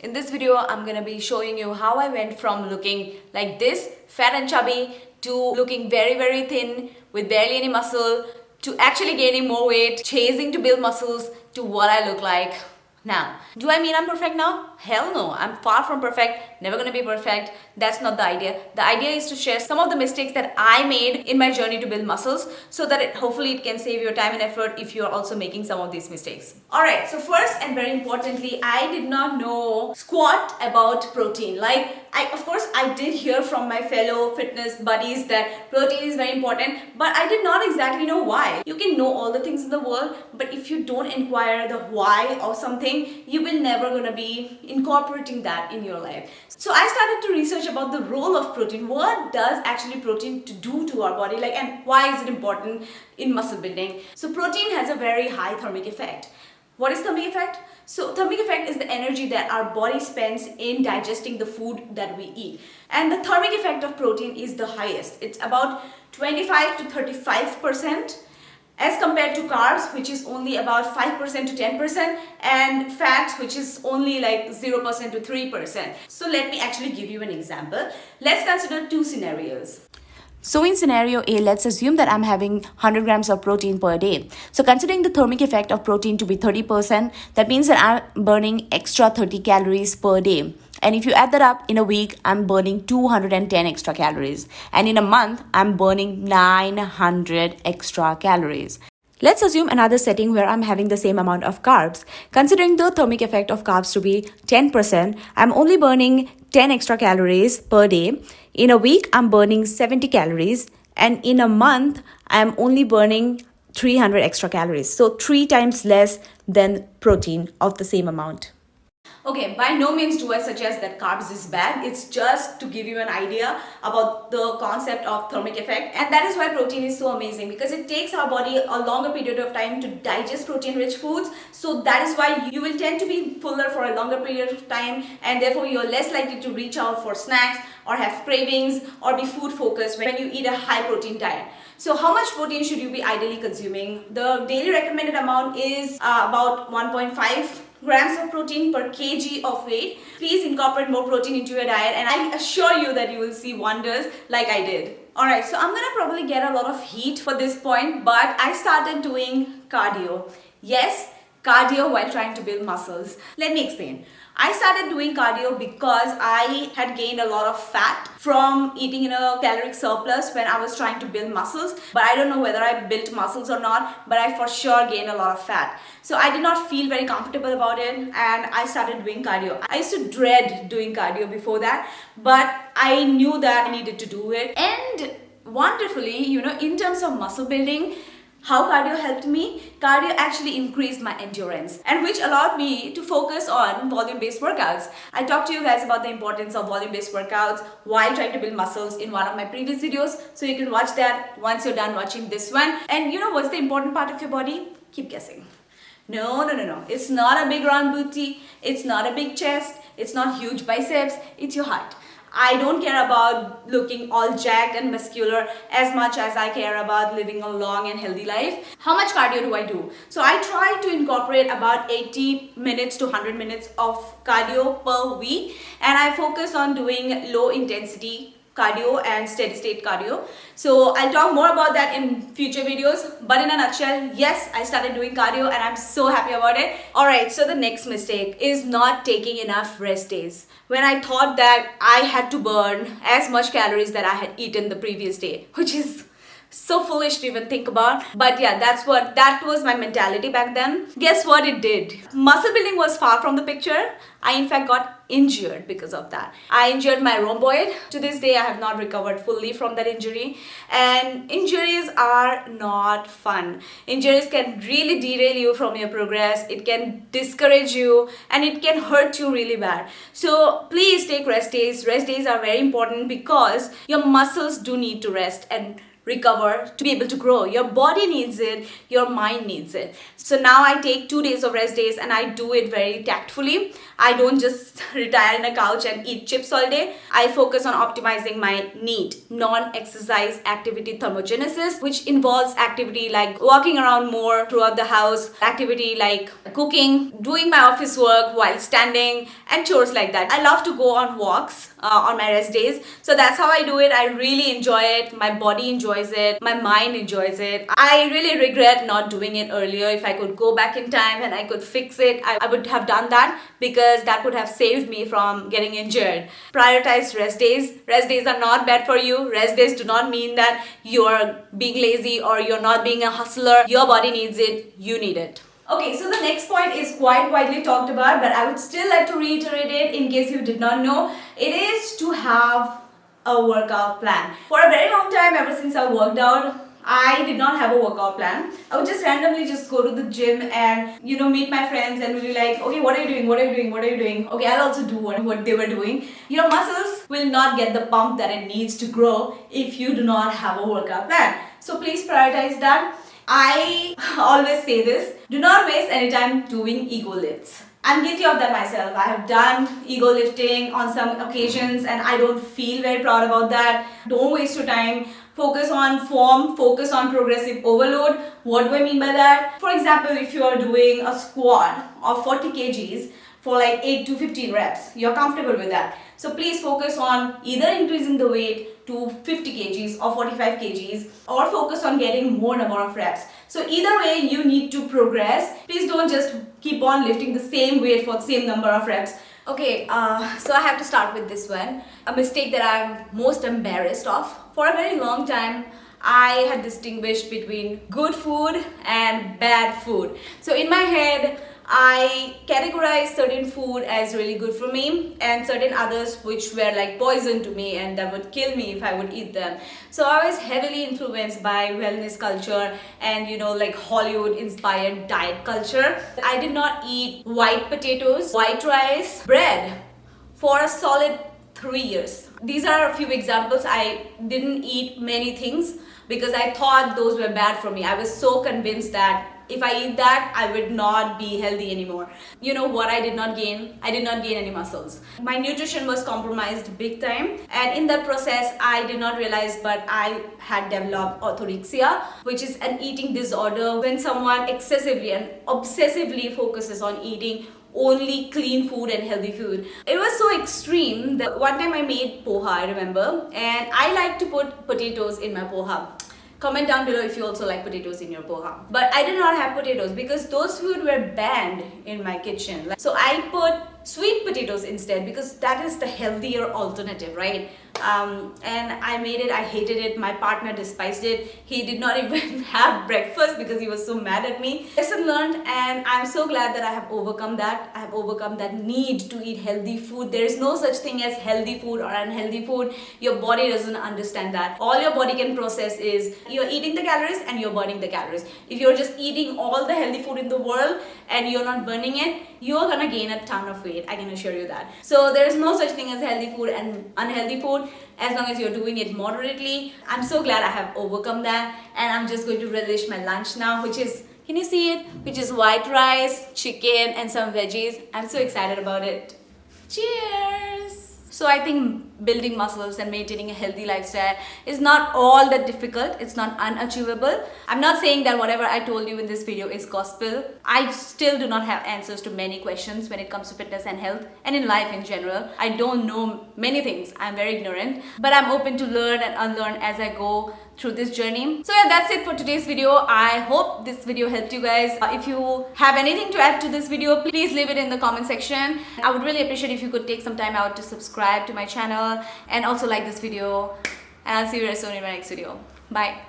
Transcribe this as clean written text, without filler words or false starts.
In this video, I'm gonna be showing you how I went from looking like this, fat and chubby, to looking very, very thin with barely any muscle, to actually gaining more weight, chasing to build muscles, to what I look like now. Do I mean I'm perfect now? Hell no, I'm far from perfect, never gonna be perfect. That's not the idea. The idea is to share some of the mistakes that I made in my journey to build muscles so that hopefully it can save your time and effort if you're also making some of these mistakes. Alright, so first and very importantly, I did not know squat about protein. Of course, I did hear from my fellow fitness buddies that protein is very important, but I did not exactly know why. You can know all the things in the world, but if you don't inquire the why of something, you will never gonna be incorporating that in your life. So I started to research about the role of protein. What does actually protein to do to our body, and why is it important in muscle building? So protein has a very high thermic effect. What is thermic effect? So thermic effect is the energy that our body spends in digesting the food that we eat. And the thermic effect of protein is the highest. It's about 25 to 35% as compared to carbs, which is only about 5% to 10%, and fats, which is only like 0% to 3%. So let me actually give you an example. Let's consider two scenarios. So in scenario A, let's assume that I'm having 100 grams of protein per day. So considering the thermic effect of protein to be 30%, that means that I'm burning extra 30 calories per day. And if you add that up, in a week, I'm burning 210 extra calories. And in a month, I'm burning 900 extra calories. Let's assume another setting where I'm having the same amount of carbs. Considering the thermic effect of carbs to be 10%, I'm only burning 10 extra calories per day. In a week, I'm burning 70 calories. And in a month, I'm only burning 300 extra calories. So 3 times less than protein of the same amount. Okay, by no means do I suggest that carbs is bad. It's just to give you an idea about the concept of thermic effect. And that is why protein is so amazing, because it takes our body a longer period of time to digest protein-rich foods. So that is why you will tend to be fuller for a longer period of time, and therefore you're less likely to reach out for snacks or have cravings or be food focused when you eat a high protein diet. So how much protein should you be ideally consuming? The daily recommended amount is about 1.5 grams of protein per kg of weight. Please incorporate more protein into your diet, and I assure you that you will see wonders like I did. Alright, so I'm gonna probably get a lot of heat for this point, but I started doing cardio. Yes, cardio while trying to build muscles. Let me explain. I started doing cardio because I had gained a lot of fat from eating in a caloric surplus when I was trying to build muscles. But I don't know whether I built muscles or not, but I for sure gained a lot of fat. So I did not feel very comfortable about it, and I started doing cardio. I used to dread doing cardio before that, but I knew that I needed to do it. And wonderfully, in terms of muscle building, how cardio helped me? Cardio actually increased my endurance, and which allowed me to focus on volume-based workouts. I talked to you guys about the importance of volume-based workouts while trying to build muscles in one of my previous videos, so you can watch that once you're done watching this one. And what's the important part of your body? Keep guessing. No. It's not a big round booty. It's not a big chest. It's not huge biceps. It's your heart. I don't care about looking all jacked and muscular as much as I care about living a long and healthy life. How much cardio do I do? So I try to incorporate about 80 minutes to 100 minutes of cardio per week, and I focus on doing low intensity cardio and steady state cardio. So I'll talk more about that in future videos, but in a nutshell, yes, I started doing cardio and I'm so happy about it. Alright, so the next mistake is not taking enough rest days. When I thought that I had to burn as much calories that I had eaten the previous day, which is so foolish to even think about. But yeah, that was my mentality back then. Guess what it did? Muscle building was far from the picture. I in fact got injured because of that. I injured my rhomboid. To this day, I have not recovered fully from that injury. And injuries are not fun. Injuries can really derail you from your progress. It can discourage you, and it can hurt you really bad. So please take rest days. Rest days are very important because your muscles do need to rest, and recover, to be able to grow. Your body needs it, your mind needs it. So now I take 2 days of rest days and I do it very tactfully. I don't just retire in a couch and eat chips all day. I focus on optimizing my NEAT, non-exercise activity thermogenesis, which involves activity like walking around more throughout the house, activity like cooking, doing my office work while standing, and chores like that. I love to go on walks on my rest days. So that's how I do it. I really enjoy it. My body enjoys it. My mind enjoys it. I really regret not doing it earlier. If I could go back in time and I could fix it, I would have done that, because that would have saved me from getting injured. Prioritize rest days. Rest days are not bad for you. Rest days do not mean that you're being lazy or you're not being a hustler. Your body needs it. You need it. Okay, so the next point is quite widely talked about, but I would still like to reiterate it in case you did not know. It is to have a workout plan. For a very long time, ever since I worked out, I did not have a workout plan. I would just randomly just go to the gym and, meet my friends and be like, okay, what are you doing? What are you doing? What are you doing? Okay, I'll also do what they were doing. Your muscles will not get the pump that it needs to grow if you do not have a workout plan. So please prioritize that. I always say this, do not waste any time doing ego lifts. I'm guilty of that myself. I have done ego lifting on some occasions and I don't feel very proud about that. Don't waste your time. Focus on form, focus on progressive overload. What do I mean by that? For example, if you are doing a squat of 40 kgs for like 8 to 15 reps, you're comfortable with that. So please focus on either increasing the weight to 50 kgs or 45 kgs, or focus on getting more number of reps. So either way, you need to progress. Please don't just keep on lifting the same weight for the same number of reps. Okay, so I have to start with this one. A mistake that I'm most embarrassed of. For a very long time, I had distinguished between good food and bad food. So in my head, I categorized certain food as really good for me and certain others which were like poison to me and that would kill me if I would eat them. So I was heavily influenced by wellness culture and like Hollywood inspired diet culture. I did not eat white potatoes, white rice, bread for a solid 3 years. These are a few examples. I didn't eat many things because I thought those were bad for me. I was so convinced that if I eat that, I would not be healthy anymore. You know what I did not gain? I did not gain any muscles. My nutrition was compromised big time. And in that process, I did not realize, but I had developed orthorexia, which is an eating disorder when someone excessively and obsessively focuses on eating only clean food and healthy food. It was so extreme that one time I made poha, I remember, and I like to put potatoes in my poha. Comment down below if you also like potatoes in your poha. But I did not have potatoes because those food were banned in my kitchen. So I put sweet potatoes instead because that is the healthier alternative, right? And I made it. I hated it. My partner despised it. He did not even have breakfast because he was so mad at me. Lesson learned, and I'm so glad that I have overcome that. I have overcome that need to eat healthy food. There is no such thing as healthy food or unhealthy food. Your body doesn't understand that. All your body can process is you're eating the calories and you're burning the calories. If you're just eating all the healthy food in the world and you're not burning it, you're gonna gain a ton of weight. I can assure you that. So there is no such thing as healthy food and unhealthy food as long as you're doing it moderately. I'm so glad I have overcome that, and I'm just going to relish my lunch now, which is, can you see it? Which is white rice, chicken, and some veggies. I'm so excited about it. Cheers! So I think building muscles and maintaining a healthy lifestyle is not all that difficult. It's not unachievable. I'm not saying that whatever I told you in this video is gospel. I still do not have answers to many questions when it comes to fitness and health and in life in general. I don't know many things. I'm very ignorant, but I'm open to learn and unlearn as I go through this journey. So yeah, that's it for today's video. I hope this video helped you guys. If you have anything to add to this video, please leave it in the comment section. I would really appreciate if you could take some time out to subscribe to my channel and also like this video. And I'll see you very soon in my next video. Bye.